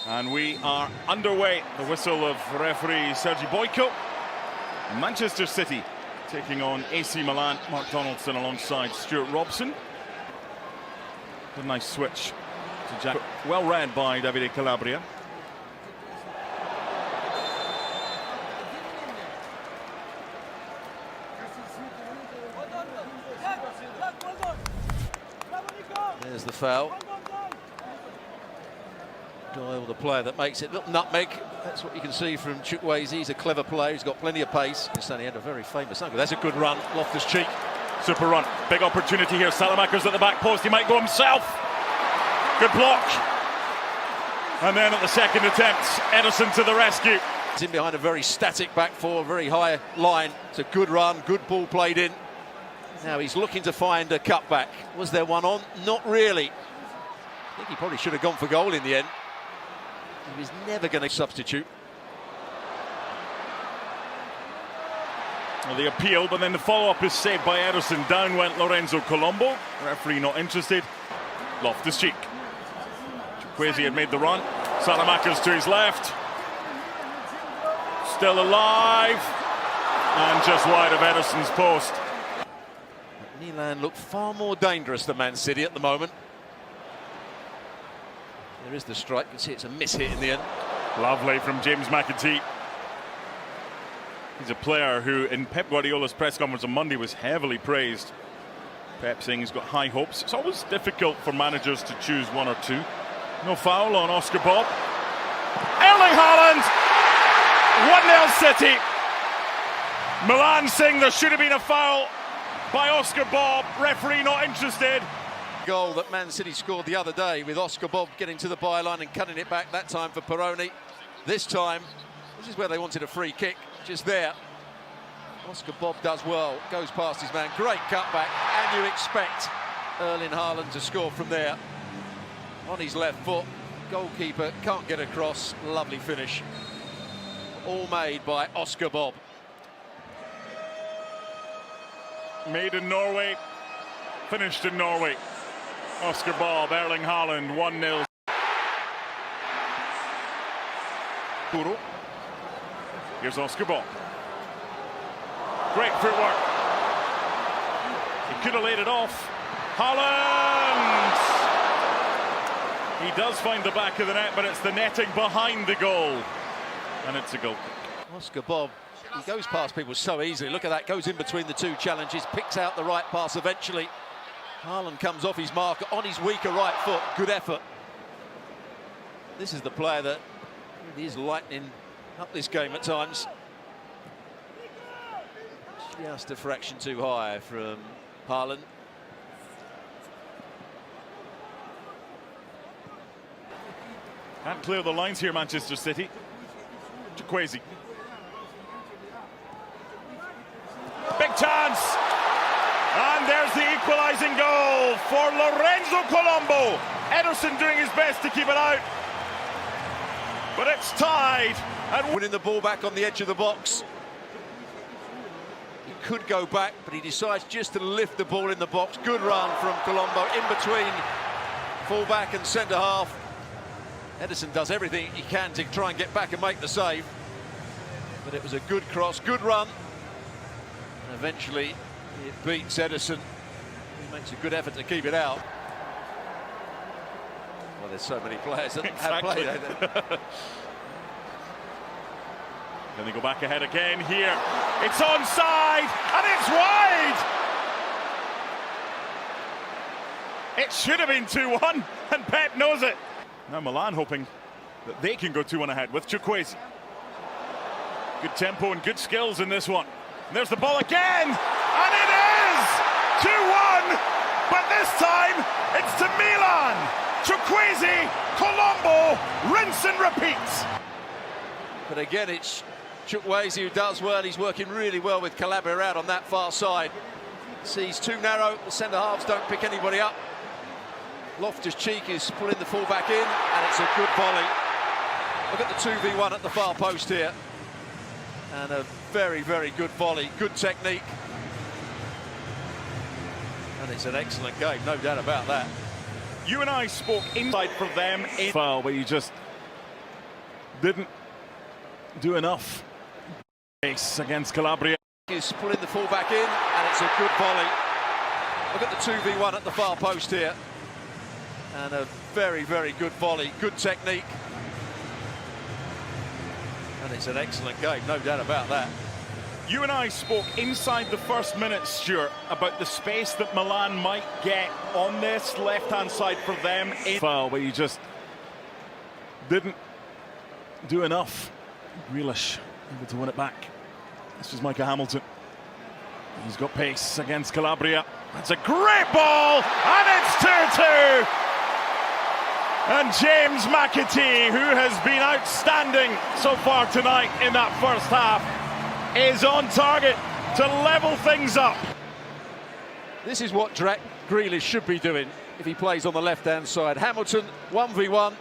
And we are underway. The whistle of referee Sergi Boyko. Manchester City taking on AC Milan. Mark Donaldson alongside Stuart Robson. A nice switch to Jack. Well read by Davide Calabria. There's the foul. Doyle, the player that makes it. Little nutmeg. That's what you can see from Chukwueze. He's a clever player. He's got plenty of pace. He's only had a very famous uncle. That's a good run. Loftus-Cheek. Super run. Big opportunity here. Salamaker's at the back post. He might go himself. Good block. And then at the second attempt, Ederson to the rescue. He's in behind a very static back four, very high line. It's a good run. Good ball played in. Now he's looking to find a cutback. Was there one on? Not really. I think he probably should have gone for goal in the end. He was never going to substitute. Well, the appeal, but then the follow-up is saved by Ederson. Down went Lorenzo Colombo. Referee not interested. Loftus-Cheek. Chukwueze had made the run. Salamaker's to his left. Still alive. And just wide of Ederson's post. Milan look far more dangerous than Man City at the moment. There is the strike. You can see it's a miss hit in the end. Lovely from James McAtee. He's a player who, in Pep Guardiola's press conference on Monday, was heavily praised. Pep saying he's got high hopes. It's always difficult for managers to choose one or two. No foul on Oscar Bob. Erling Haaland! 1-0 City. Milan saying there should have been a foul by Oscar Bob. Referee not interested. Goal that Man City scored the other day with Oscar Bob getting to the byline and cutting it back, that time for Peroni. This time, this is where they wanted a free kick, just there. Oscar Bob does well, goes past his man, great cutback, and you expect Erling Haaland to score from there. On his left foot, goalkeeper can't get across, lovely finish. All made by Oscar Bob. Made in Norway, finished in Norway. Oscar Bob, Erling Haaland, 1-0. Kuro. Here's Oscar Bob. Great footwork. He could have laid it off. Haaland! He does find the back of the net, but it's the netting behind the goal. And it's a goal kick. Oscar Bob, he goes past people so easily. Look at that, goes in between the two challenges, picks out the right pass eventually. Haaland comes off his mark on his weaker right foot. Good effort. This is the player that is lightening up this game at times. Just a fraction too high from Haaland. Can't clear the lines here, Manchester City. Chukwueze. Big chance! And there's the equalising goal for Lorenzo Colombo. Ederson doing his best to keep it out. But it's tied. And winning the ball back on the edge of the box. He could go back, but he decides just to lift the ball in the box. Good run from Colombo in between full-back and centre-half. Ederson does everything he can to try and get back and make the save. But it was a good cross, good run. And eventually it beats Ederson. He makes a good effort to keep it out. Well, there's so many players that have played it. Then they go back ahead again here. It's onside and it's wide. It should have been 2-1 and Pep knows it. Now Milan hoping that they can go 2-1 ahead with Chukwueze. Good tempo and good skills in this one. And there's the ball again, and it is 2-1, but this time it's to Milan. Chukwueze, Colombo, rinse and repeat. But again, it's Chukwueze who does well. He's working really well with Calabria out on that far side. Sees too narrow, the centre-halves don't pick anybody up. Loftus-Cheek is pulling the full-back in, and it's a good volley. Look at the 2v1 at the far post here. And a very, very good volley, good technique. And it's an excellent game, no doubt about that. You and I spoke inside for them in foul, but you just didn't do enough. Ace against Calabria. He's pulling the full back in, and it's a good volley. Look at the 2v1 at the far post here. And a very, very good volley, good technique. And it's an excellent game, no doubt about that. You and I spoke inside the first minute, Stuart, about the space that Milan might get on this left-hand side for them. Foul, but he just didn't do enough. Grealish able to win it back. This is Micah Hamilton. He's got pace against Calabria. That's a great ball, and it's 2-2. And James McAtee, who has been outstanding so far tonight in that first half, is on target to level things up. This is what Grealish should be doing if he plays on the left-hand side. Hamilton, 1v1,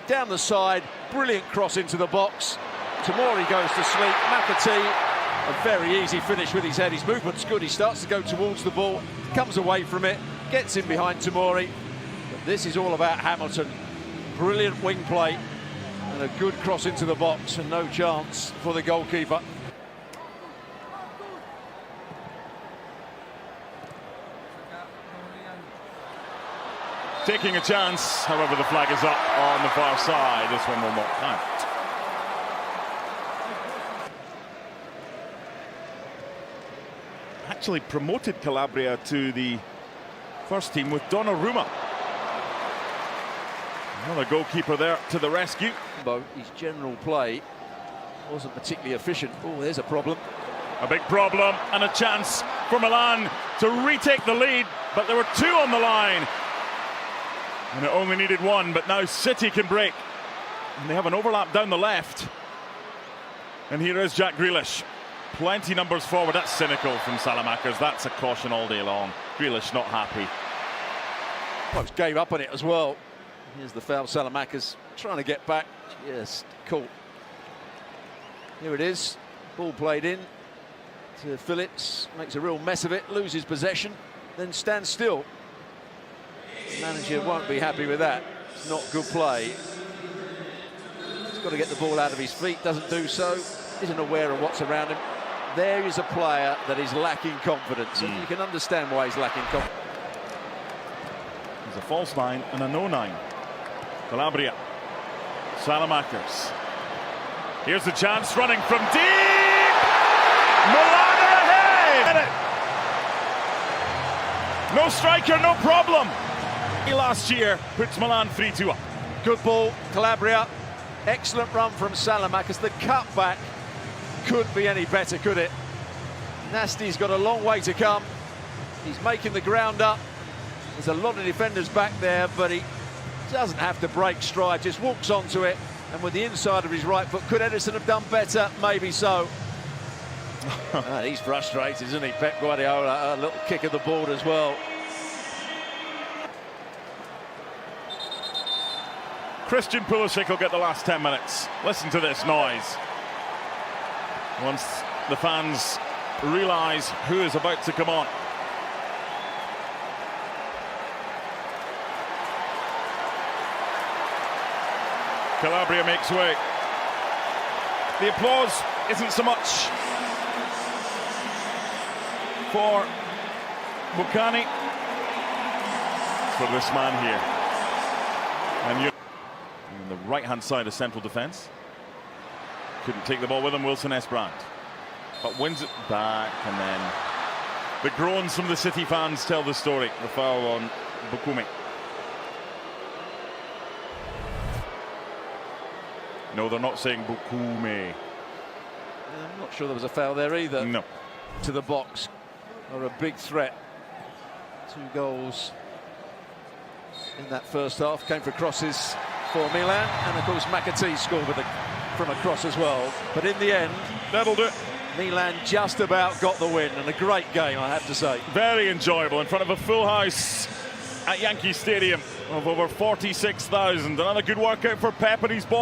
down the side, brilliant cross into the box. Tomori goes to sleep. McAtee, a very easy finish with his head. His movement's good. He starts to go towards the ball, comes away from it, gets in behind Tomori. But this is all about Hamilton. Brilliant wing play and a good cross into the box, and no chance for the goalkeeper. Taking a chance, however, the flag is up on the far side. This one will not count. Actually promoted Calabria to the first team with Donnarumma. Another goalkeeper there to the rescue. His general play wasn't particularly efficient. Oh, there's a problem. A big problem, and a chance for Milan to retake the lead, but there were two on the line. And it only needed one, but now City can break. And they have an overlap down the left. And here is Jack Grealish. Plenty numbers forward. That's cynical from Salamakers. That's a caution all day long. Grealish not happy. Almost gave up on it as well. Here's the foul. Salamakers trying to get back. Just caught. Here it is. Ball played in to Phillips. Makes a real mess of it. Loses possession. Then stands still. The manager won't be happy with that. It's not good play. He's got to get the ball out of his feet. Doesn't do so. Isn't aware of what's around him. There is a player that is lacking confidence, and you can understand why he's lacking confidence. There's a false 9 and a no 9. Calabria. Salamakers. Here's the chance, running from deep. Milan are ahead. No striker, no problem. Last year puts Milan 3-2 up. Good ball, Calabria. Excellent run from Salamakers. The cutback couldn't be any better, could it? Nasty's got a long way to come. He's making the ground up. There's a lot of defenders back there, but he doesn't have to break stride, just walks onto it, and with the inside of his right foot. Could Ederson have done better? Maybe so. He's frustrated, isn't he? Pep Guardiola, a little kick of the board as well. Christian Pulisic will get the last 10 minutes. Listen to this noise. Once the fans realise who is about to come on. Calabria makes way. The applause isn't so much for Bucani, for this man here. And you on the right-hand side of central defence. Couldn't take the ball with him, Wilson Esbrand. But wins it back, and then the groans from the City fans tell the story. The foul on Bukume. No, they're not saying Bukume. I'm not sure there was a foul there either. No. To the box, or a big threat. 2 goals in that first half came for crosses for Milan, and of course McAtee scored from a cross as well. But in the end, that'll do it. Milan just about got the win, and a great game, I have to say. Very enjoyable in front of a full house at Yankee Stadium of over 46,000. Another good workout for Pep and his boys.